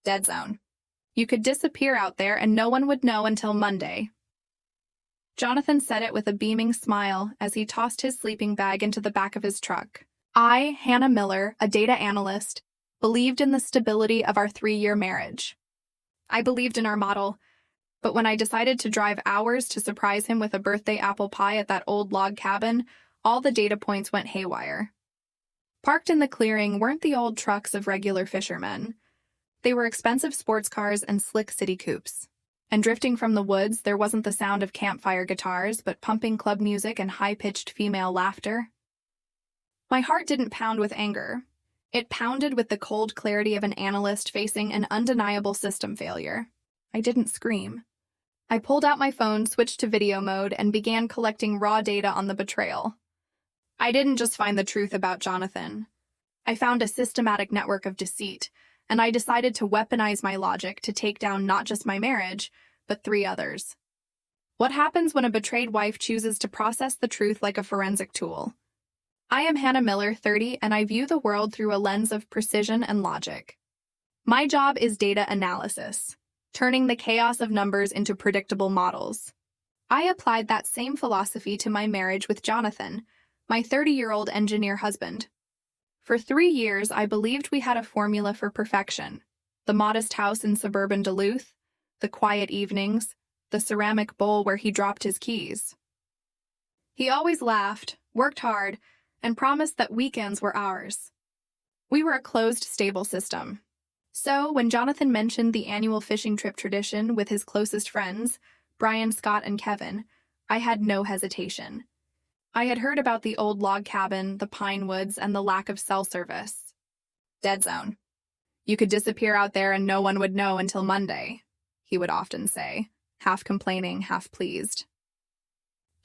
Dead zone. You could disappear out there and no one would know until Monday. Jonathan said it with a beaming smile as he tossed his sleeping bag into the back of his truck. I, Hannah Miller, a data analyst, believed in the stability of our 3-year marriage. I believed in our model, but when I decided to drive hours to surprise him with a birthday apple pie at that old log cabin, all the data points went haywire. Parked in the clearing weren't the old trucks of regular fishermen. They were expensive sports cars and slick city coupes. And drifting from the woods, there wasn't the sound of campfire guitars, but pumping club music and high-pitched female laughter. My heart didn't pound with anger. It pounded with the cold clarity of an analyst facing an undeniable system failure. I didn't scream. I pulled out my phone, switched to video mode, and began collecting raw data on the betrayal. I didn't just find the truth about Jonathan. I found a systematic network of deceit, and I decided to weaponize my logic to take down not just my marriage, but 3 others. What happens when a betrayed wife chooses to process the truth like a forensic tool? I am Hannah Miller, 30, and I view the world through a lens of precision and logic. My job is data analysis, turning the chaos of numbers into predictable models. I applied that same philosophy to my marriage with Jonathan, my 30-year-old engineer husband. For 3 years, I believed we had a formula for perfection: the modest house in suburban Duluth, the quiet evenings, the ceramic bowl where he dropped his keys. He always laughed, worked hard, and promised that weekends were ours. We were a closed, stable system. So, when Jonathan mentioned the annual fishing trip tradition with his closest friends, Brian, Scott, and Kevin, I had no hesitation. I had heard about the old log cabin, the pine woods, and the lack of cell service. Dead zone. You could disappear out there and no one would know until Monday, he would often say, half complaining, half pleased.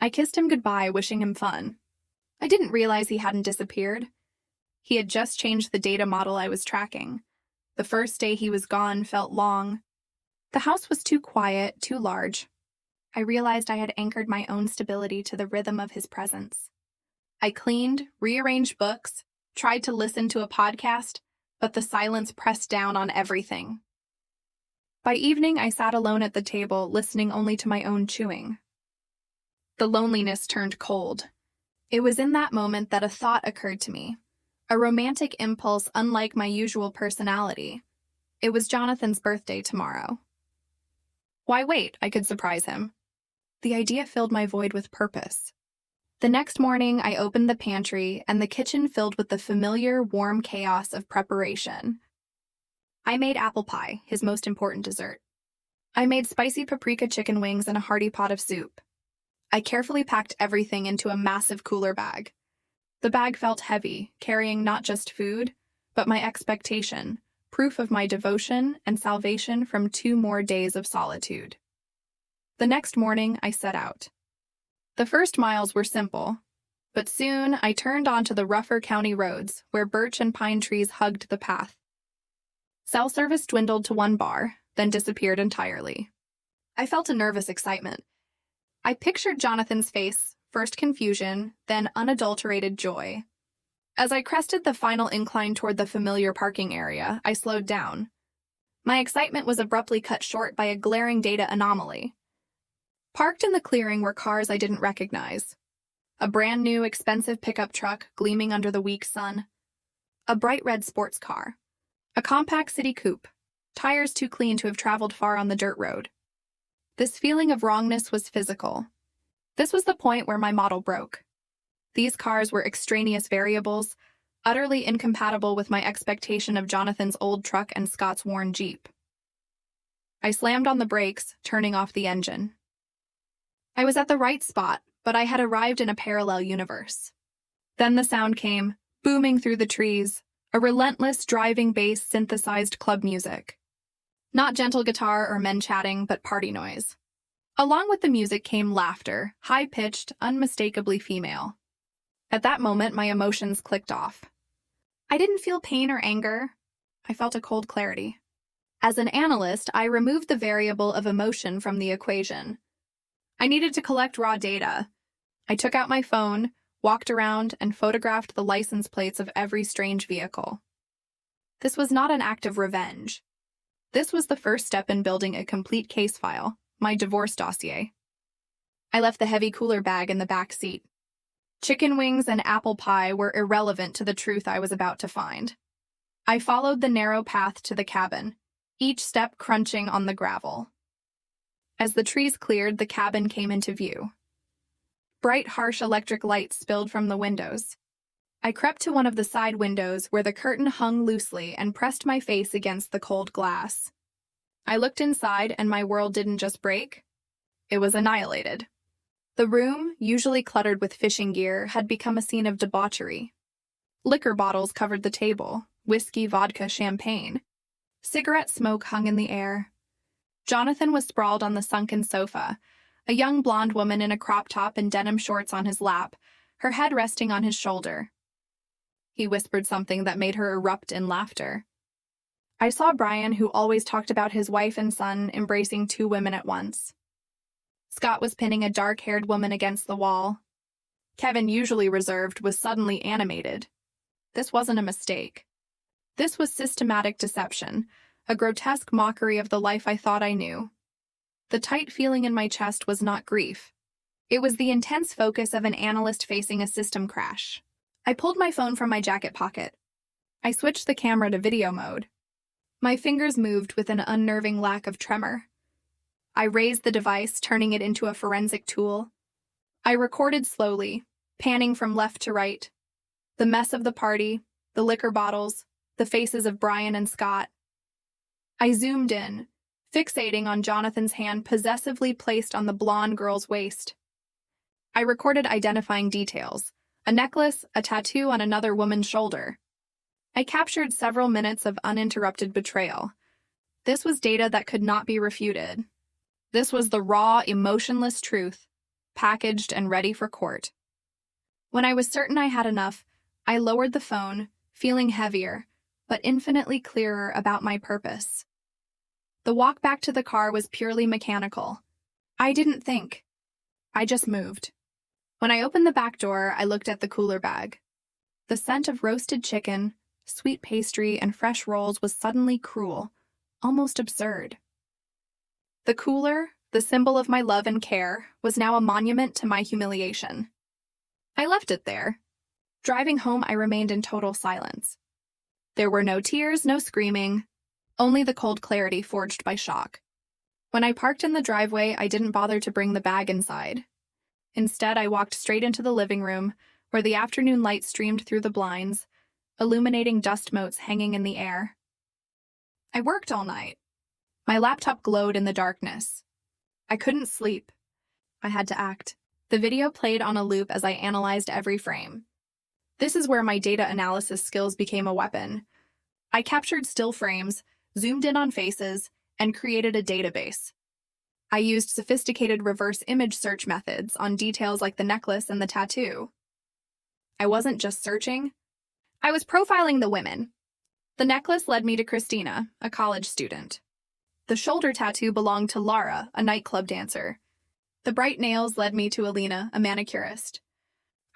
I kissed him goodbye, wishing him fun. I didn't realize he hadn't disappeared. He had just changed the data model I was tracking. The first day he was gone felt long. The house was too quiet, too large. I realized I had anchored my own stability to the rhythm of his presence. I cleaned, rearranged books, tried to listen to a podcast, but the silence pressed down on everything. By evening, I sat alone at the table, listening only to my own chewing. The loneliness turned cold. It was in that moment that a thought occurred to me, a romantic impulse unlike my usual personality. It was Jonathan's birthday tomorrow. Why wait? I could surprise him. The idea filled my void with purpose. The next morning, I opened the pantry, and the kitchen filled with the familiar, warm chaos of preparation. I made apple pie, his most important dessert. I made spicy paprika chicken wings and a hearty pot of soup. I carefully packed everything into a massive cooler bag. The bag felt heavy, carrying not just food, but my expectation, proof of my devotion and salvation from 2 more days of solitude. The next morning, I set out. The first miles were simple, but soon I turned onto the rougher county roads where birch and pine trees hugged the path. Cell service dwindled to 1 bar, then disappeared entirely. I felt a nervous excitement. I pictured Jonathan's face, first confusion, then unadulterated joy. As I crested the final incline toward the familiar parking area, I slowed down. My excitement was abruptly cut short by a glaring data anomaly. Parked in the clearing were cars I didn't recognize. A brand new, expensive pickup truck gleaming under the weak sun. A bright red sports car. A compact city coupe. Tires too clean to have traveled far on the dirt road. This feeling of wrongness was physical. This was the point where my model broke. These cars were extraneous variables, utterly incompatible with my expectation of Jonathan's old truck and Scott's worn Jeep. I slammed on the brakes, turning off the engine. I was at the right spot, but I had arrived in a parallel universe. Then the sound came, booming through the trees, a relentless driving bass synthesized club music. Not gentle guitar or men chatting, but party noise. Along with the music came laughter, high-pitched, unmistakably female. At that moment, my emotions clicked off. I didn't feel pain or anger. I felt a cold clarity. As an analyst, I removed the variable of emotion from the equation. I needed to collect raw data. I took out my phone, walked around, and photographed the license plates of every strange vehicle. This was not an act of revenge. This was the first step in building a complete case file, my divorce dossier. I left the heavy cooler bag in the back seat. Chicken wings and apple pie were irrelevant to the truth I was about to find. I followed the narrow path to the cabin, each step crunching on the gravel. As the trees cleared, the cabin came into view. Bright, harsh electric lights spilled from the windows. I crept to one of the side windows where the curtain hung loosely and pressed my face against the cold glass. I looked inside, and my world didn't just break. It was annihilated. The room, usually cluttered with fishing gear, had become a scene of debauchery. Liquor bottles covered the table, whiskey, vodka, champagne. Cigarette smoke hung in the air. Jonathan was sprawled on the sunken sofa, a young blonde woman in a crop top and denim shorts on his lap, her head resting on his shoulder. He whispered something that made her erupt in laughter. I saw Brian, who always talked about his wife and son, embracing two women at once. Scott was pinning a dark-haired woman against the wall. Kevin, usually reserved, was suddenly animated. This wasn't a mistake. This was systematic deception, a grotesque mockery of the life I thought I knew. The tight feeling in my chest was not grief. It was the intense focus of an analyst facing a system crash. I pulled my phone from my jacket pocket. I switched the camera to video mode. My fingers moved with an unnerving lack of tremor. I raised the device, turning it into a forensic tool. I recorded slowly, panning from left to right. The mess of the party, the liquor bottles, the faces of Brian and Scott. I zoomed in, fixating on Jonathan's hand possessively placed on the blonde girl's waist. I recorded identifying details, a necklace, a tattoo on another woman's shoulder. I captured several minutes of uninterrupted betrayal. This was data that could not be refuted. This was the raw, emotionless truth, packaged and ready for court. When I was certain I had enough, I lowered the phone, feeling heavier, but infinitely clearer about my purpose. The walk back to the car was purely mechanical. I didn't think. I just moved. When I opened the back door, I looked at the cooler bag. The scent of roasted chicken, sweet pastry, and fresh rolls was suddenly cruel, almost absurd. The cooler, the symbol of my love and care, was now a monument to my humiliation. I left it there. Driving home, I remained in total silence. There were no tears, no screaming, only the cold clarity forged by shock. When I parked in the driveway, I didn't bother to bring the bag inside. Instead, I walked straight into the living room, where the afternoon light streamed through the blinds, illuminating dust motes hanging in the air. I worked all night. My laptop glowed in the darkness. I couldn't sleep. I had to act. The video played on a loop as I analyzed every frame. This is where my data analysis skills became a weapon. I captured still frames, zoomed in on faces, and created a database. I used sophisticated reverse image search methods on details like the necklace and the tattoo. I wasn't just searching. I was profiling the women. The necklace led me to Christina, a college student. The shoulder tattoo belonged to Lara, a nightclub dancer. The bright nails led me to Alina, a manicurist.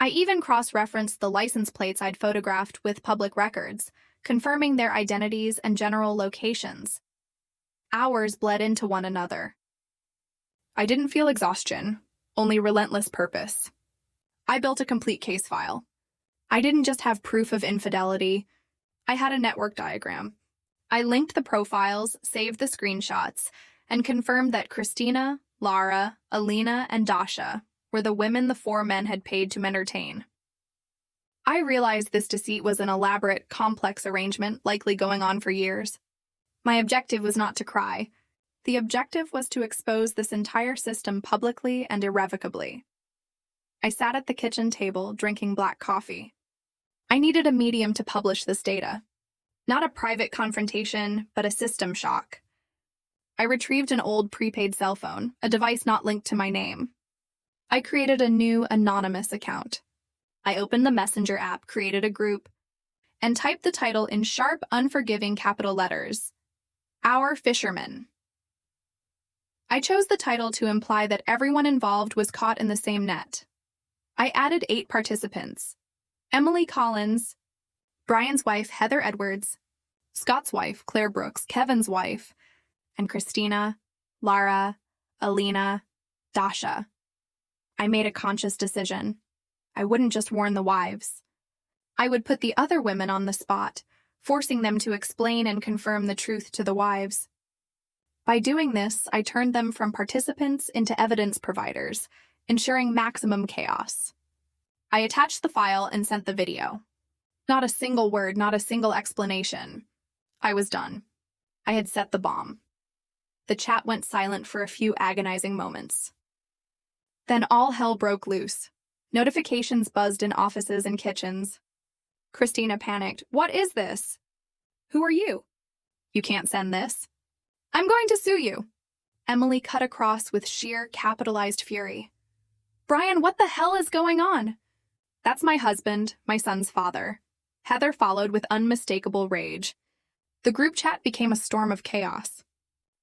I even cross-referenced the license plates I'd photographed with public records, confirming their identities and general locations. Hours bled into one another. I didn't feel exhaustion, only relentless purpose. I built a complete case file. I didn't just have proof of infidelity. I had a network diagram. I linked the profiles, saved the screenshots, and confirmed that Christina, Lara, Alina, and Dasha were the women the four men had paid to entertain. I realized this deceit was an elaborate, complex arrangement likely going on for years. My objective was not to cry. The objective was to expose this entire system publicly and irrevocably. I sat at the kitchen table, drinking black coffee. I needed a medium to publish this data. Not a private confrontation, but a system shock. I retrieved an old prepaid cell phone, a device not linked to my name. I created a new anonymous account. I opened the Messenger app, created a group, and typed the title in sharp, unforgiving capital letters. Our Fisherman. I chose the title to imply that everyone involved was caught in the same net. I added 8 participants: Emily Collins, Brian's wife Heather Edwards, Scott's wife, Claire Brooks, Kevin's wife, and Christina, Lara, Alina, Dasha. I made a conscious decision. I wouldn't just warn the wives. I would put the other women on the spot, forcing them to explain and confirm the truth to the wives. By doing this, I turned them from participants into evidence providers, ensuring maximum chaos. I attached the file and sent the video. Not a single word, not a single explanation. I was done. I had set the bomb. The chat went silent for a few agonizing moments. Then all hell broke loose. Notifications buzzed in offices and kitchens. Christina panicked. "What is this? Who are you? You can't send this. I'm going to sue you." Emily cut across with sheer capitalized fury. "Brian, what the hell is going on?" "That's my husband, my son's father." Heather followed with unmistakable rage. The group chat became a storm of chaos.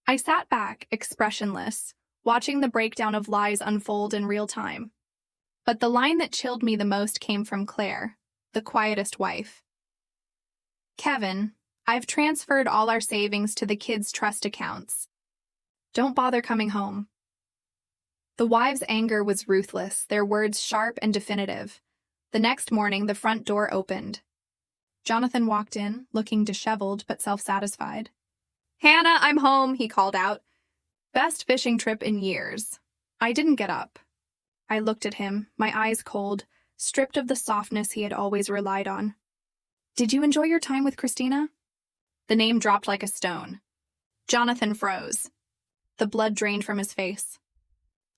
I sat back, expressionless, watching the breakdown of lies unfold in real time. But the line that chilled me the most came from Claire, the quietest wife. "Kevin, I've transferred all our savings to the kids' trust accounts. Don't bother coming home." The wives' anger was ruthless, their words sharp and definitive. The next morning, the front door opened. Jonathan walked in, looking disheveled but self-satisfied. "Hannah, I'm home," he called out. "Best fishing trip in years." I didn't get up. I looked at him, my eyes cold, stripped of the softness he had always relied on. "Did you enjoy your time with Christina?" The name dropped like a stone. Jonathan froze. The blood drained from his face.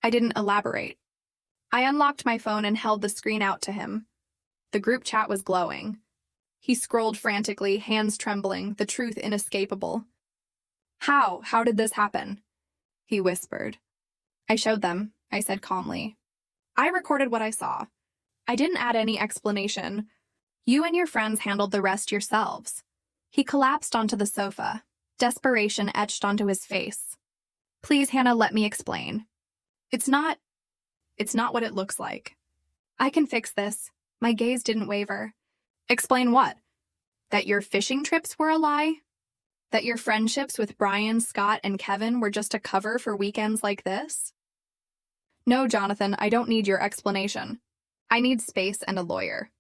I didn't elaborate. I unlocked my phone and held the screen out to him. The group chat was glowing. He scrolled frantically, hands trembling, the truth inescapable. How did this happen?" he whispered. "I showed them," I said calmly. "I recorded what I saw. I didn't add any explanation. You and your friends handled the rest yourselves." He collapsed onto the sofa, desperation etched onto his face. "Please, Hannah, let me explain. It's not what it looks like. I can fix this." My gaze didn't waver. "Explain what? That your fishing trips were a lie? That your friendships with Brian, Scott, and Kevin were just a cover for weekends like this?" "No, Jonathan, I don't need your explanation. I need space and a lawyer."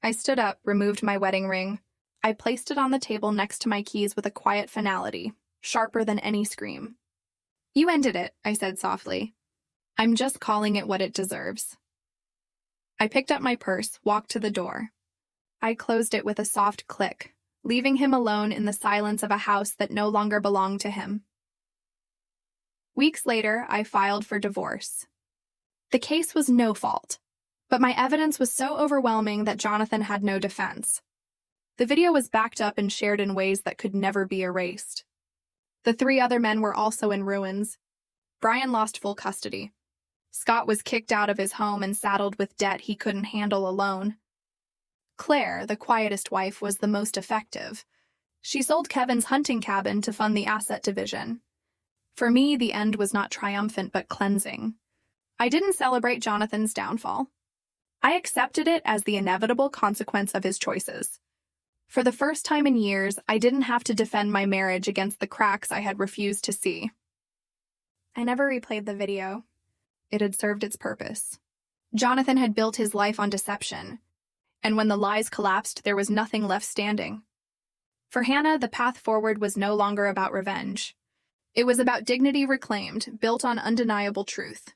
I stood up, removed my wedding ring. I placed it on the table next to my keys with a quiet finality, sharper than any scream. "You ended it," I said softly. "I'm just calling it what it deserves." I picked up my purse, walked to the door. I closed it with a soft click, leaving him alone in the silence of a house that no longer belonged to him. Weeks later, I filed for divorce. The case was no fault, but my evidence was so overwhelming that Jonathan had no defense. The video was backed up and shared in ways that could never be erased. The 3 other men were also in ruins. Brian lost full custody. Scott was kicked out of his home and saddled with debt he couldn't handle alone. Claire, the quietest wife, was the most effective. She sold Kevin's hunting cabin to fund the asset division. For me, the end was not triumphant but cleansing. I didn't celebrate Jonathan's downfall. I accepted it as the inevitable consequence of his choices. For the first time in years, I didn't have to defend my marriage against the cracks I had refused to see. I never replayed the video. It had served its purpose. Jonathan had built his life on deception, and when the lies collapsed, there was nothing left standing. For Hannah, the path forward was no longer about revenge. It was about dignity reclaimed, built on undeniable truth.